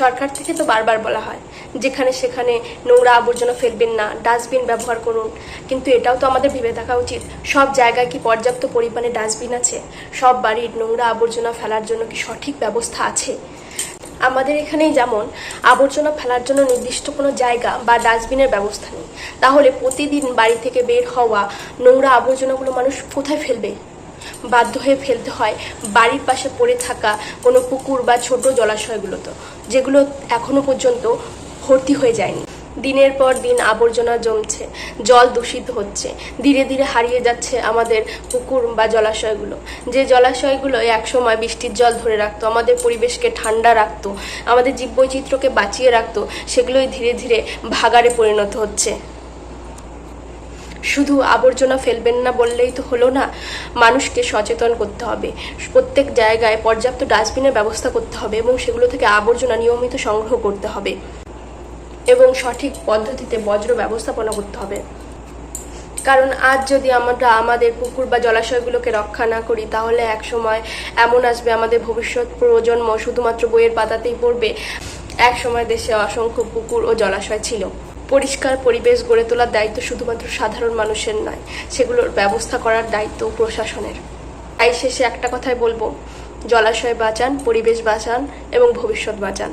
সরকার থেকে তো বারবার বলা হয় যেখানে সেখানে নোংরা আবর্জনা ফেলবেন না, ডাস্টবিন ব্যবহার করুন, কিন্তু এটাও তো আমাদের ভেবে থাকা উচিত সব জায়গায় কি পর্যাপ্ত পরিমাণে ডাস্টবিন আছে, সব বাড়ির নোংরা আবর্জনা ফেলার জন্য কি সঠিক ব্যবস্থা আছে। আমাদের এখানেই যেমন আবর্জনা ফেলার জন্য নির্দিষ্ট কোনো জায়গা বা ডাস্টবিনের ব্যবস্থা নেই, তাহলে প্রতিদিন বাড়ি থেকে বের হওয়া নোংরা আবর্জনাগুলো মানুষ কোথায় ফেলবে? বাধ্য হয়ে ফেলতে হয় বাড়ির পাশে পড়ে থাকা কোনো পুকুর বা ছোট জলাশয়গুলোতে, যেগুলো এখনো পর্যন্ত ভর্তি হয়ে যায়নি। দিনের পর দিন আবর্জনা জমছে, জল দূষিত হচ্ছে, ধীরে ধীরে হারিয়ে যাচ্ছে আমাদের পুকুর বা জলাশয়গুলো, যে জলাশয়গুলো একসময় বৃষ্টির জল ধরে রাখতো, আমাদের পরিবেশকে ঠান্ডা রাখতো, আমাদের জীববৈচিত্র্যকে বাঁচিয়ে রাখতো, সেগুলোই ধীরে ধীরে ভাগাড়ে পরিণত হচ্ছে। শুধু আবর্জনা ফেলবেন না বললেই তো হলো না, মানুষকে সচেতন করতে হবে, প্রত্যেক জায়গায় পর্যাপ্ত ডাস্টবিনের ব্যবস্থা করতে হবে এবং সেগুলো থেকে আবর্জনা নিয়মিত সংগ্রহ করতে হবে এবং সঠিক পদ্ধতিতে বজ্র ব্যবস্থাপনা করতে হবে। কারণ আজ যদি আমরা আমাদের পুকুর বা জলাশয়গুলোকে রক্ষা না করি, তাহলে এক সময় এমন আসবে আমাদের ভবিষ্যৎ প্রজন্ম শুধুমাত্র বইয়ের পাতাতেই পড়বে এক সময় দেশে অসংখ্য পুকুর ও জলাশয় ছিল। পরিষ্কার পরিবেশ গড়ে তোলার দায়িত্ব শুধুমাত্র সাধারণ মানুষের নয়, সেগুলোর ব্যবস্থা করার দায়িত্ব প্রশাসনের। তাই শেষে একটা কথাই বলবো, জলাশয় বাঁচান, পরিবেশ বাঁচান এবং ভবিষ্যৎ বাঁচান।